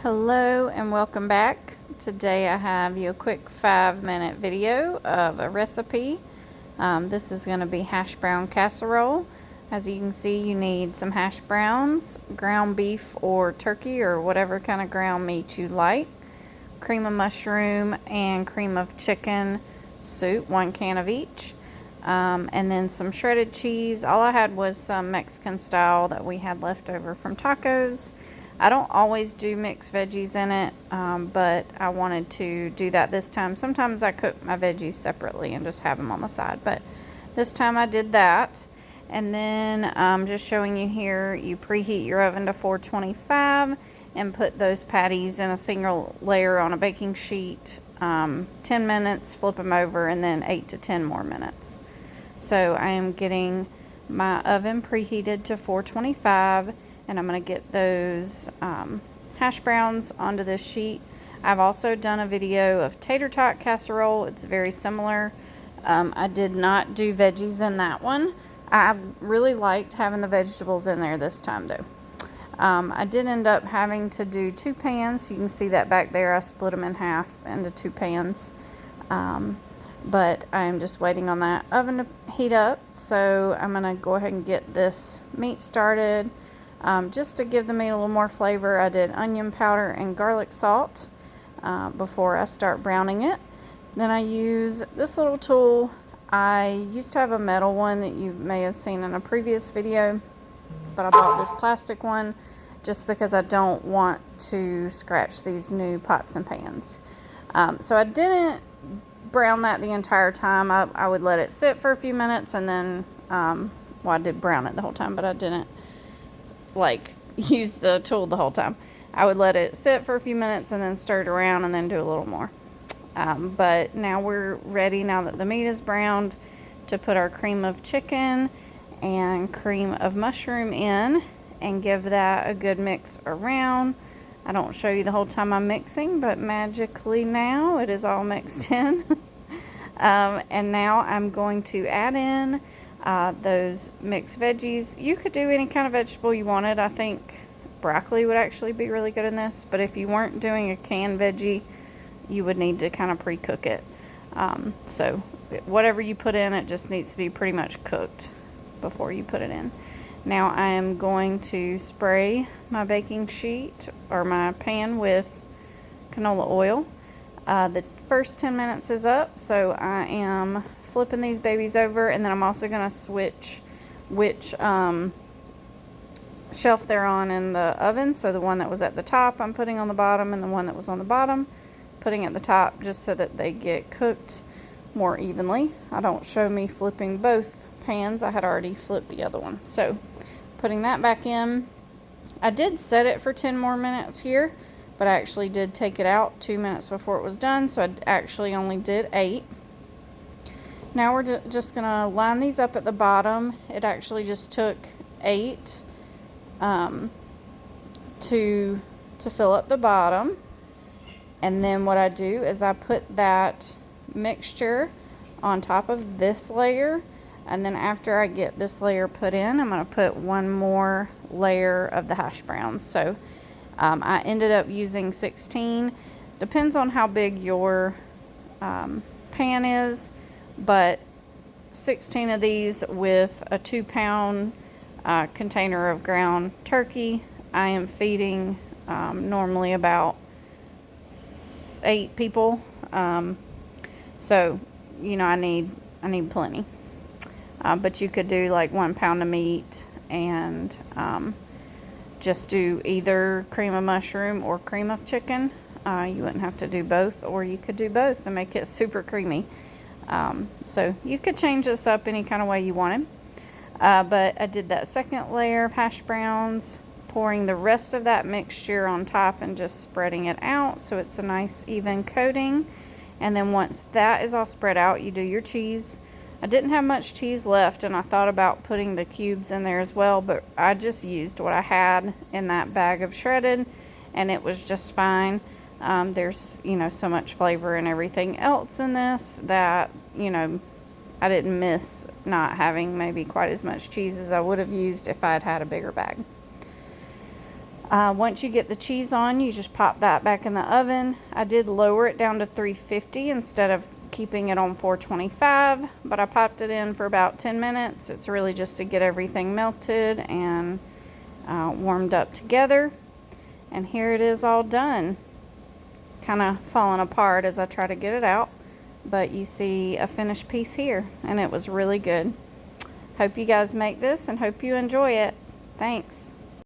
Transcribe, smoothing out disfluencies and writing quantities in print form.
Hello and welcome back. Today I have you a quick 5-minute video of a recipe. This is going to be Hashbrown Casserole. As you can see, you need some hash browns, ground beef or turkey or whatever kind of ground meat you like, cream of mushroom and cream of chicken soup, 1 can of each, and then some shredded cheese. All I had was some Mexican style that we had left over from tacos. I don't always do mixed veggies in it, but I wanted to do that this time. Sometimes I cook my veggies separately and just have them on the side, but this time I did that. And then just showing you here, you preheat your oven to 425 and put those patties in a single layer on a baking sheet, 10 minutes, flip them over, and then 8 to 10 more minutes. So I am getting my oven preheated to 425, and I'm going to get those hash browns onto this sheet. I've also done a video of tater tot casserole. It's very similar. I did not do veggies in that one. I really liked having the vegetables in there this time though. I did end up having to do 2 pans. You can see that back there. I split them in half into 2 pans. But I'm just waiting on that oven to heat up. So I'm going to go ahead and get this meat started. Just to give the meat a little more flavor, I did onion powder and garlic salt before I start browning it. Then I use this little tool. I used to have a metal one that you may have seen in a previous video, but I bought this plastic one just because I don't want to scratch these new pots and pans. So I didn't brown that the entire time. I would let it sit for a few minutes and then, well, I did brown it the whole time, but I didn't like use the tool the whole time. I would let it sit for a few minutes and then stir it around and then do a little more. But now we're ready, now that the meat is browned, to put our cream of chicken and cream of mushroom in and give that a good mix around. I don't show you the whole time I'm mixing, but magically now it is all mixed in. And now I'm going to add in those mixed veggies. You could do any kind of vegetable you wanted. I think broccoli would actually be really good in this, but if you weren't doing a canned veggie, you would need to kind of pre-cook it. So whatever you put in, it just needs to be pretty much cooked before you put it in. Now I am going to spray my baking sheet or my pan with canola oil. The first 10 minutes is up, so I am flipping these babies over, and then I'm also going to switch which shelf they're on in the oven. So the one that was at the top I'm putting on the bottom, and the one that was on the bottom putting at the top, just so that they get cooked more evenly. I don't show me flipping both pans. I had already flipped the other one. So putting that back in. I did set it for 10 more minutes here, but I actually did take it out 2 minutes before it was done, so I actually only did 8. Now we're just going to line these up at the bottom. It actually just took 8 to fill up the bottom. And then what I do is I put that mixture on top of this layer. And then after I get this layer put in, I'm going to put one more layer of the hash browns. So I ended up using 16. Depends on how big your pan is, but 16 of these with a 2-pound container of ground turkey. I am feeding normally about 8 people, so you know I need plenty. But you could do like 1 pound of meat and just do either cream of mushroom or cream of chicken. You wouldn't have to do both, or you could do both and make it super creamy. So you could change this up any kind of way you wanted. But I did that second layer of hash browns, pouring the rest of that mixture on top and just spreading it out so it's a nice even coating. And then once that is all spread out, you do your cheese. I didn't have much cheese left, and I thought about putting the cubes in there as well, but I just used what I had in that bag of shredded, and it was just fine. There's, you know, so much flavor and everything else in this that, you know, I didn't miss not having maybe quite as much cheese as I would have used if I had had a bigger bag. Once you get the cheese on, you just pop that back in the oven. I did lower it down to 350 instead of keeping it on 425, but I popped it in for about 10 minutes. It's really just to get everything melted and warmed up together. And here it is all done. Kind of falling apart as I try to get it out, but you see a finished piece here, and it was really good. Hope you guys make this and hope you enjoy it. Thanks.